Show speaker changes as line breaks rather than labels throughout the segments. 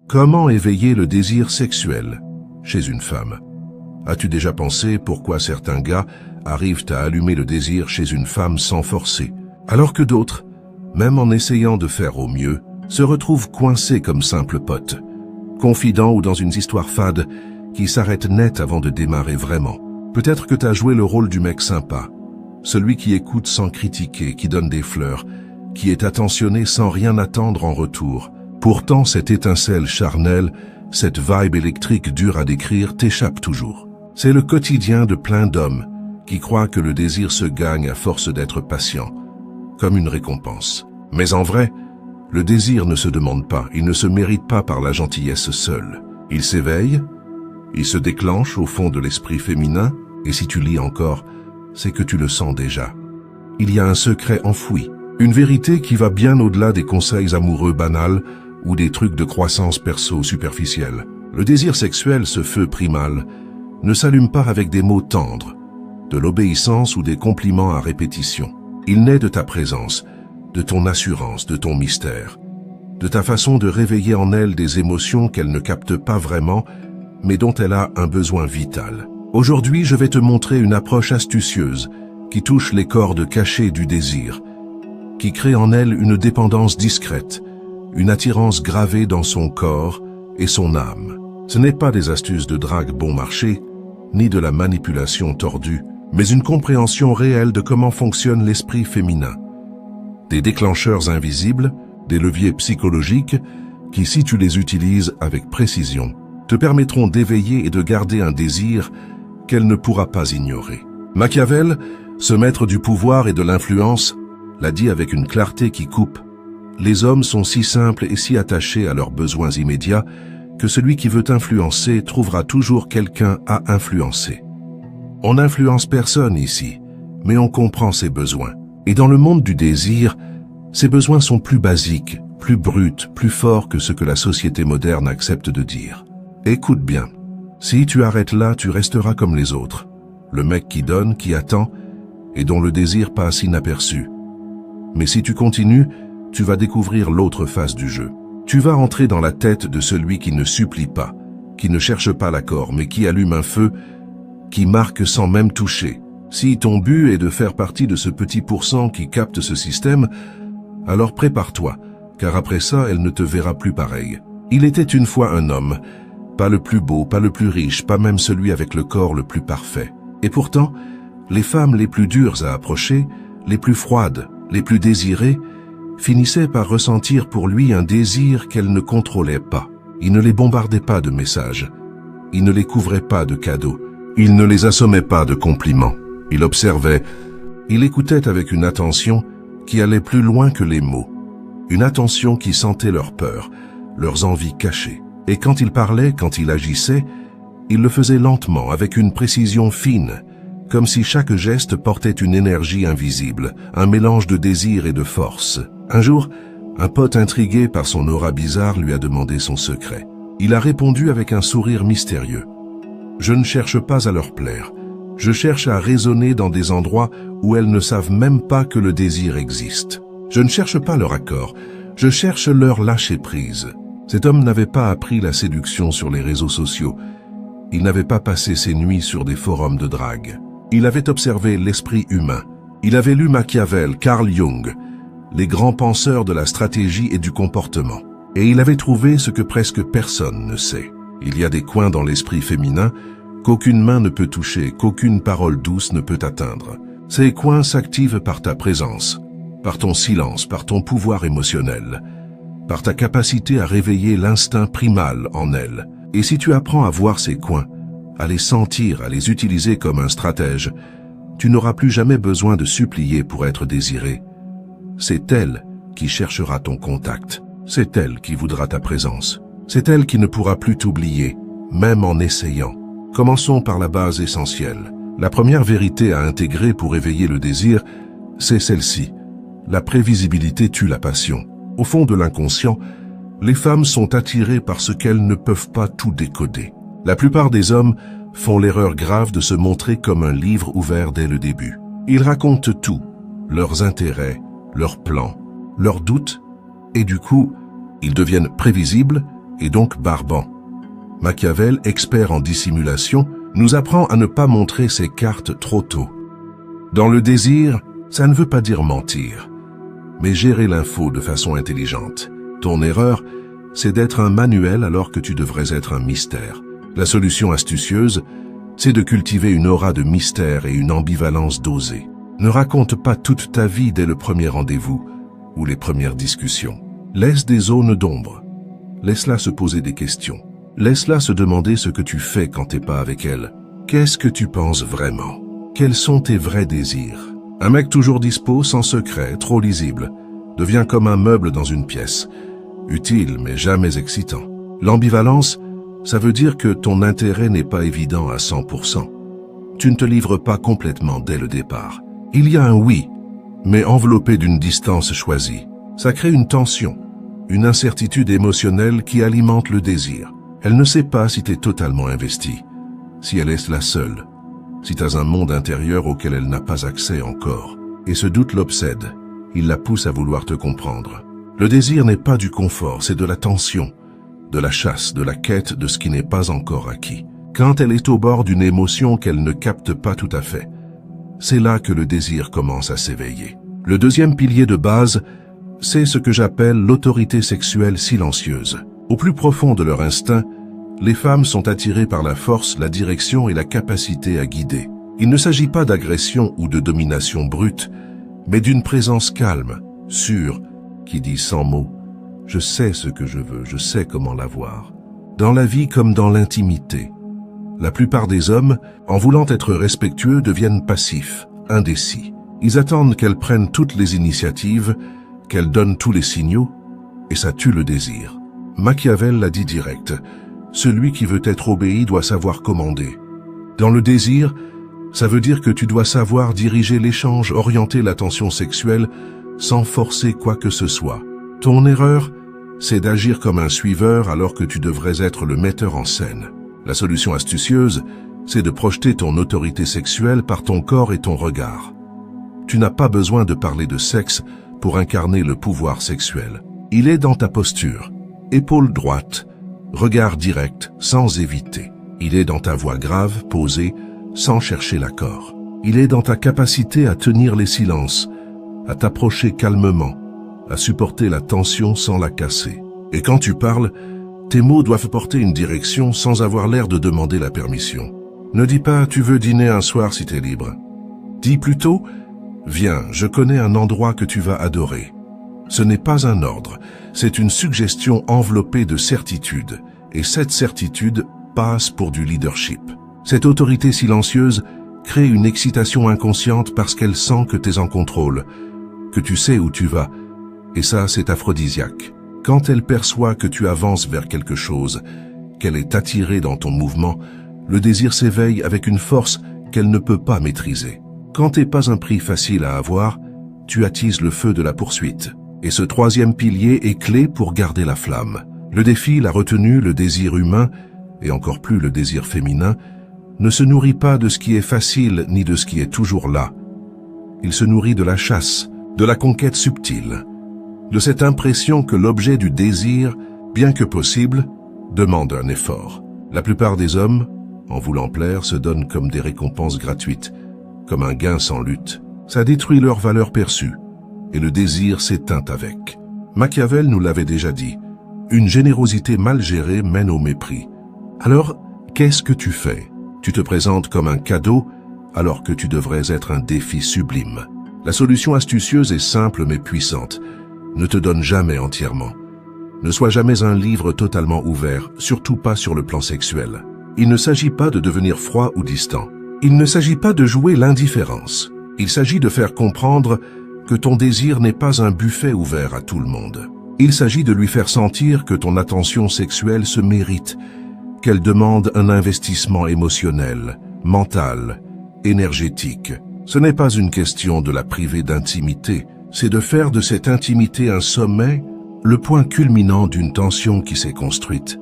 Comment éveiller le désir sexuel chez une femme? As-tu déjà pensé pourquoi certains gars arrivent à allumer le désir chez une femme sans forcer, alors que d'autres, même en essayant de faire au mieux, se retrouvent coincés comme simples potes, confidents ou dans une histoire fade qui s'arrête net avant de démarrer vraiment? Peut-être que tu as joué le rôle du mec sympa, celui qui écoute sans critiquer, qui donne des fleurs, qui est attentionné sans rien attendre en retour. Pourtant, cette étincelle charnelle, cette vibe électrique dure à décrire, t'échappe toujours. C'est le quotidien de plein d'hommes qui croient que le désir se gagne à force d'être patient, comme une récompense. Mais en vrai, le désir ne se demande pas, il ne se mérite pas par la gentillesse seule. Il s'éveille, il se déclenche au fond de l'esprit féminin, et si tu lis encore, c'est que tu le sens déjà. Il y a un secret enfoui, une vérité qui va bien au-delà des conseils amoureux banals ou des trucs de croissance perso superficielle. Le désir sexuel, ce feu primal, ne s'allume pas avec des mots tendres, de l'obéissance ou des compliments à répétition. Il naît de ta présence, de ton assurance, de ton mystère, de ta façon de réveiller en elle des émotions qu'elle ne capte pas vraiment, mais dont elle a un besoin vital. Aujourd'hui, je vais te montrer une approche astucieuse qui touche les cordes cachées du désir, qui crée en elle une dépendance discrète, une attirance gravée dans son corps et son âme. Ce n'est pas des astuces de drague bon marché, ni de la manipulation tordue, mais une compréhension réelle de comment fonctionne l'esprit féminin. Des déclencheurs invisibles, des leviers psychologiques qui, si tu les utilises avec précision, te permettront d'éveiller et de garder un désir qu'elle ne pourra pas ignorer. Machiavel, ce maître du pouvoir et de l'influence, l'a dit avec une clarté qui coupe. Les hommes sont si simples et si attachés à leurs besoins immédiats que celui qui veut influencer trouvera toujours quelqu'un à influencer. On n'influence personne ici, mais on comprend ses besoins. Et dans le monde du désir, ces besoins sont plus basiques, plus bruts, plus forts que ce que la société moderne accepte de dire. Écoute bien, si tu arrêtes là, tu resteras comme les autres. Le mec qui donne, qui attend, et dont le désir passe inaperçu. Mais si tu continues, tu vas découvrir l'autre face du jeu. Tu vas entrer dans la tête de celui qui ne supplie pas, qui ne cherche pas l'accord, mais qui allume un feu, qui marque sans même toucher. Si ton but est de faire partie de ce petit pourcent qui capte ce système, alors prépare-toi, car après ça, elle ne te verra plus pareil. Il était une fois un homme, pas le plus beau, pas le plus riche, pas même celui avec le corps le plus parfait. Et pourtant, les femmes les plus dures à approcher, les plus froides, les plus désirées, finissaient par ressentir pour lui un désir qu'elle ne contrôlait pas. Il ne les bombardait pas de messages, il ne les couvrait pas de cadeaux, il ne les assommait pas de compliments. Il observait, il écoutait avec une attention qui allait plus loin que les mots, une attention qui sentait leurs peurs, leurs envies cachées. Et quand il parlait, quand il agissait, il le faisait lentement, avec une précision fine, comme si chaque geste portait une énergie invisible, un mélange de désir et de force. Un jour, un pote intrigué par son aura bizarre lui a demandé son secret. Il a répondu avec un sourire mystérieux. « Je ne cherche pas à leur plaire. Je cherche à résonner dans des endroits où elles ne savent même pas que le désir existe. Je ne cherche pas leur accord, je cherche leur lâcher-prise. » Cet homme n'avait pas appris la séduction sur les réseaux sociaux. Il n'avait pas passé ses nuits sur des forums de drague. Il avait observé l'esprit humain. Il avait lu Machiavel, Carl Jung, les grands penseurs de la stratégie et du comportement. Et il avait trouvé ce que presque personne ne sait. Il y a des coins dans l'esprit féminin qu'aucune main ne peut toucher, qu'aucune parole douce ne peut atteindre. Ces coins s'activent par ta présence, par ton silence, par ton pouvoir émotionnel, par ta capacité à réveiller l'instinct primal en elle. Et si tu apprends à voir ces coins, à les sentir, à les utiliser comme un stratège, tu n'auras plus jamais besoin de supplier pour être désiré. C'est elle qui cherchera ton contact. C'est elle qui voudra ta présence. C'est elle qui ne pourra plus t'oublier, même en essayant. Commençons par la base essentielle. La première vérité à intégrer pour éveiller le désir, c'est celle-ci. La prévisibilité tue la passion. Au fond de l'inconscient, les femmes sont attirées par ce qu'elles ne peuvent pas tout décoder. La plupart des hommes font l'erreur grave de se montrer comme un livre ouvert dès le début. Ils racontent tout, leurs intérêts, leurs plans, leurs doutes, et du coup, ils deviennent prévisibles et donc barbant. Machiavel, expert en dissimulation, nous apprend à ne pas montrer ses cartes trop tôt. Dans le désir, ça ne veut pas dire mentir, mais gérer l'info de façon intelligente. Ton erreur, c'est d'être un manuel alors que tu devrais être un mystère. La solution astucieuse, c'est de cultiver une aura de mystère et une ambivalence dosée. Ne raconte pas toute ta vie dès le premier rendez-vous ou les premières discussions. Laisse des zones d'ombre. Laisse-la se poser des questions. Laisse-la se demander ce que tu fais quand t'es pas avec elle. Qu'est-ce que tu penses vraiment? Quels sont tes vrais désirs? Un mec toujours dispo, sans secret, trop lisible, devient comme un meuble dans une pièce. Utile, mais jamais excitant. L'ambivalence, ça veut dire que ton intérêt n'est pas évident à 100%. Tu ne te livres pas complètement dès le départ. Il y a un oui, mais enveloppé d'une distance choisie. Ça crée une tension, une incertitude émotionnelle qui alimente le désir. Elle ne sait pas si tu es totalement investi, si elle est la seule, si tu as un monde intérieur auquel elle n'a pas accès encore. Et ce doute l'obsède, il la pousse à vouloir te comprendre. Le désir n'est pas du confort, c'est de la tension, de la chasse, de la quête de ce qui n'est pas encore acquis. Quand elle est au bord d'une émotion qu'elle ne capte pas tout à fait, c'est là que le désir commence à s'éveiller. Le deuxième pilier de base, c'est ce que j'appelle l'autorité sexuelle silencieuse. Au plus profond de leur instinct, les femmes sont attirées par la force, la direction et la capacité à guider. Il ne s'agit pas d'agression ou de domination brute, mais d'une présence calme, sûre, qui dit sans mots « Je sais ce que je veux, je sais comment l'avoir ». Dans la vie comme dans l'intimité, la plupart des hommes, en voulant être respectueux, deviennent passifs, indécis. Ils attendent qu'elle prenne toutes les initiatives, qu'elle donne tous les signaux, et ça tue le désir. Machiavel l'a dit direct, celui qui veut être obéi doit savoir commander. Dans le désir, ça veut dire que tu dois savoir diriger l'échange, orienter l'attention sexuelle, sans forcer quoi que ce soit. Ton erreur, c'est d'agir comme un suiveur alors que tu devrais être le metteur en scène. La solution astucieuse, c'est de projeter ton autorité sexuelle par ton corps et ton regard. Tu n'as pas besoin de parler de sexe pour incarner le pouvoir sexuel. Il est dans ta posture, épaule droite, regard direct, sans éviter. Il est dans ta voix grave, posée, sans chercher l'accord. Il est dans ta capacité à tenir les silences, à t'approcher calmement, à supporter la tension sans la casser. Et quand tu parles, tes mots doivent porter une direction sans avoir l'air de demander la permission. Ne dis pas « tu veux dîner un soir si t'es libre ». Dis plutôt « viens, je connais un endroit que tu vas adorer ». Ce n'est pas un ordre, c'est une suggestion enveloppée de certitude, et cette certitude passe pour du leadership. Cette autorité silencieuse crée une excitation inconsciente parce qu'elle sent que tu es en contrôle, que tu sais où tu vas, et ça c'est aphrodisiaque. Quand elle perçoit que tu avances vers quelque chose, qu'elle est attirée dans ton mouvement, le désir s'éveille avec une force qu'elle ne peut pas maîtriser. Quand t'es pas un prix facile à avoir, tu attises le feu de la poursuite. Et ce troisième pilier est clé pour garder la flamme. Le défi, la retenue, le désir humain, et encore plus le désir féminin, ne se nourrit pas de ce qui est facile ni de ce qui est toujours là. Il se nourrit de la chasse, de la conquête subtile, de cette impression que l'objet du désir, bien que possible, demande un effort. La plupart des hommes, en voulant plaire, se donnent comme des récompenses gratuites, comme un gain sans lutte. Ça détruit leur valeur perçue, et le désir s'éteint avec. Machiavel nous l'avait déjà dit, une générosité mal gérée mène au mépris. Alors, qu'est-ce que tu fais? Tu te présentes comme un cadeau, alors que tu devrais être un défi sublime. La solution astucieuse est simple mais puissante. Ne te donne jamais entièrement. Ne sois jamais un livre totalement ouvert, surtout pas sur le plan sexuel. Il ne s'agit pas de devenir froid ou distant. Il ne s'agit pas de jouer l'indifférence. Il s'agit de faire comprendre que ton désir n'est pas un buffet ouvert à tout le monde. Il s'agit de lui faire sentir que ton attention sexuelle se mérite, qu'elle demande un investissement émotionnel, mental, énergétique. Ce n'est pas une question de la priver d'intimité, c'est de faire de cette intimité un sommet, le point culminant d'une tension qui s'est construite.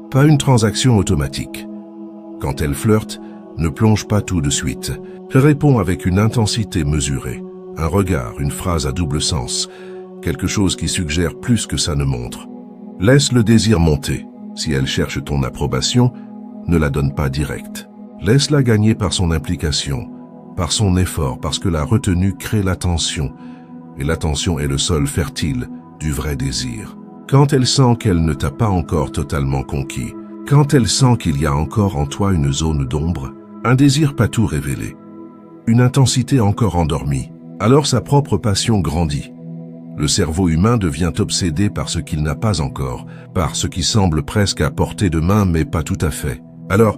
Pas une transaction automatique. Quand elle flirte, ne plonge pas tout de suite. Réponds avec une intensité mesurée. Un regard, une phrase à double sens, quelque chose qui suggère plus que ça ne montre. Laisse le désir monter. Si elle cherche ton approbation, ne la donne pas direct. Laisse-la gagner par son implication, par son effort, parce que la retenue crée l'attention, et l'attention est le sol fertile du vrai désir. Quand elle sent qu'elle ne t'a pas encore totalement conquis, quand elle sent qu'il y a encore en toi une zone d'ombre, un désir pas tout révélé, une intensité encore endormie, alors sa propre passion grandit. Le cerveau humain devient obsédé par ce qu'il n'a pas encore, par ce qui semble presque à portée de main mais pas tout à fait. Alors,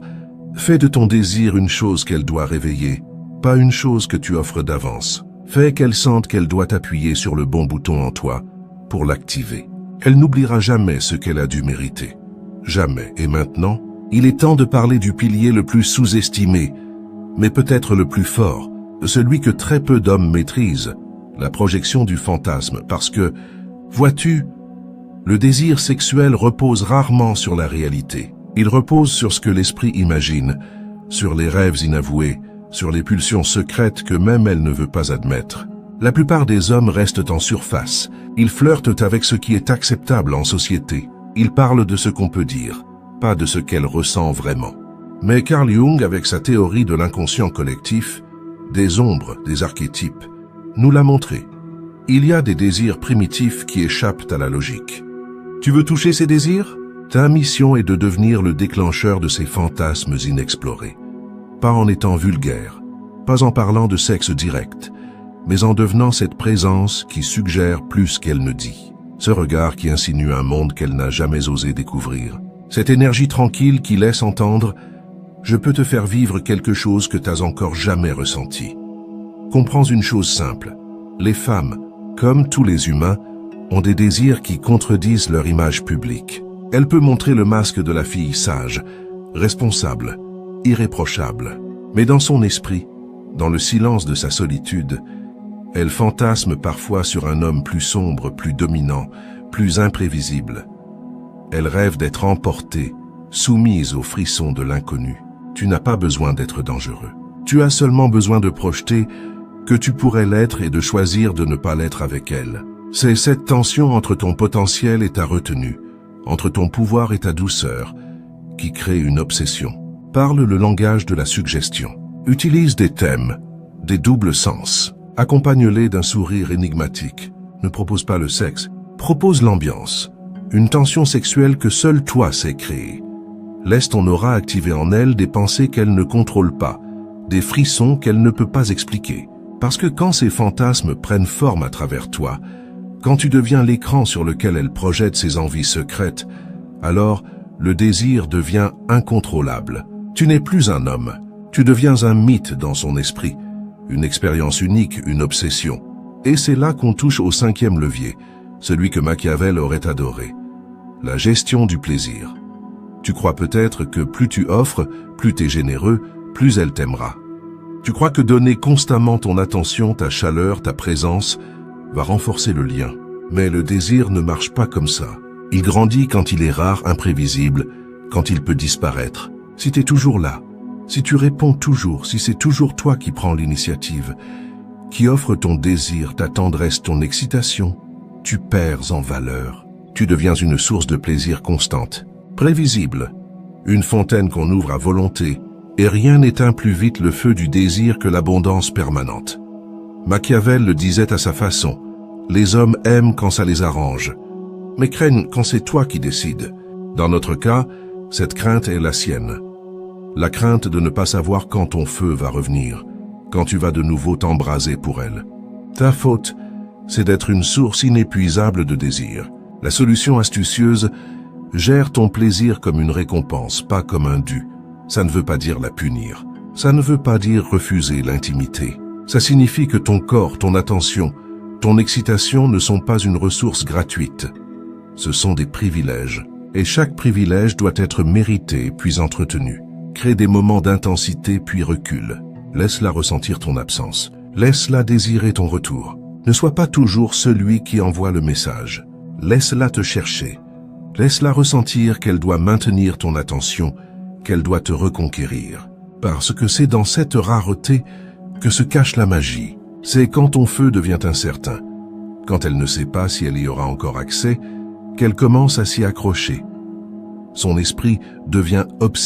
fais de ton désir une chose qu'elle doit réveiller, pas une chose que tu offres d'avance. Fais qu'elle sente qu'elle doit appuyer sur le bon bouton en toi pour l'activer. Elle n'oubliera jamais ce qu'elle a dû mériter. Jamais. Et maintenant, il est temps de parler du pilier le plus sous-estimé, mais peut-être le plus fort, celui que très peu d'hommes maîtrisent, la projection du fantasme, parce que, vois-tu, le désir sexuel repose rarement sur la réalité. Il repose sur ce que l'esprit imagine, sur les rêves inavoués, sur les pulsions secrètes que même elle ne veut pas admettre. La plupart des hommes restent en surface. Ils flirtent avec ce qui est acceptable en société. Ils parlent de ce qu'on peut dire, pas de ce qu'elle ressent vraiment. Mais Carl Jung, avec sa théorie de l'inconscient collectif, des ombres, des archétypes, nous l'a montré. Il y a des désirs primitifs qui échappent à la logique. Tu veux toucher ces désirs? Ta mission est de devenir le déclencheur de ces fantasmes inexplorés. Pas en étant vulgaire, pas en parlant de sexe direct, mais en devenant cette présence qui suggère plus qu'elle ne dit. Ce regard qui insinue un monde qu'elle n'a jamais osé découvrir. Cette énergie tranquille qui laisse entendre « Je peux te faire vivre quelque chose que t'as encore jamais ressenti ». Comprends une chose simple. Les femmes, comme tous les humains, ont des désirs qui contredisent leur image publique. Elle peut montrer le masque de la fille sage, responsable, irréprochable. Mais dans son esprit, dans le silence de sa solitude, elle fantasme parfois sur un homme plus sombre, plus dominant, plus imprévisible. Elle rêve d'être emportée, soumise aux frissons de l'inconnu. Tu n'as pas besoin d'être dangereux. Tu as seulement besoin de projeter que tu pourrais l'être et de choisir de ne pas l'être avec elle. C'est cette tension entre ton potentiel et ta retenue, entre ton pouvoir et ta douceur, qui crée une obsession. Parle le langage de la suggestion. Utilise des thèmes, des doubles sens. Accompagne-les d'un sourire énigmatique. Ne propose pas le sexe, propose l'ambiance. Une tension sexuelle que seul toi sais créer. Laisse ton aura activer en elle des pensées qu'elle ne contrôle pas, des frissons qu'elle ne peut pas expliquer. Parce que quand ces fantasmes prennent forme à travers toi, quand tu deviens l'écran sur lequel elle projette ses envies secrètes, alors le désir devient incontrôlable. Tu n'es plus un homme, tu deviens un mythe dans son esprit, une expérience unique, une obsession. Et c'est là qu'on touche au 5e levier, celui que Machiavel aurait adoré, la gestion du plaisir. Tu crois peut-être que plus tu offres, plus t'es généreux, plus elle t'aimera. Tu crois que donner constamment ton attention, ta chaleur, ta présence, va renforcer le lien. Mais le désir ne marche pas comme ça. Il grandit quand il est rare, imprévisible, quand il peut disparaître. Si tu es toujours là, si tu réponds toujours, si c'est toujours toi qui prends l'initiative, qui offre ton désir, ta tendresse, ton excitation, tu perds en valeur. Tu deviens une source de plaisir constante, prévisible, une fontaine qu'on ouvre à volonté, et rien n'éteint plus vite le feu du désir que l'abondance permanente. Machiavel le disait à sa façon, les hommes aiment quand ça les arrange, mais craignent quand c'est toi qui décides. Dans notre cas, cette crainte est la sienne. La crainte de ne pas savoir quand ton feu va revenir, quand tu vas de nouveau t'embraser pour elle. Ta faute, c'est d'être une source inépuisable de désir. La solution astucieuse, gère ton plaisir comme une récompense, pas comme un dû. Ça ne veut pas dire la punir. Ça ne veut pas dire refuser l'intimité. Ça signifie que ton corps, ton attention, ton excitation ne sont pas une ressource gratuite. Ce sont des privilèges. Et chaque privilège doit être mérité puis entretenu. Crée des moments d'intensité puis recule. Laisse-la ressentir ton absence. Laisse-la désirer ton retour. Ne sois pas toujours celui qui envoie le message. Laisse-la te chercher. Laisse-la ressentir qu'elle doit maintenir ton attention, qu'elle doit te reconquérir. Parce que c'est dans cette rareté que se cache la magie. C'est quand ton feu devient incertain, quand elle ne sait pas si elle y aura encore accès, qu'elle commence à s'y accrocher. Son esprit devient obsédé.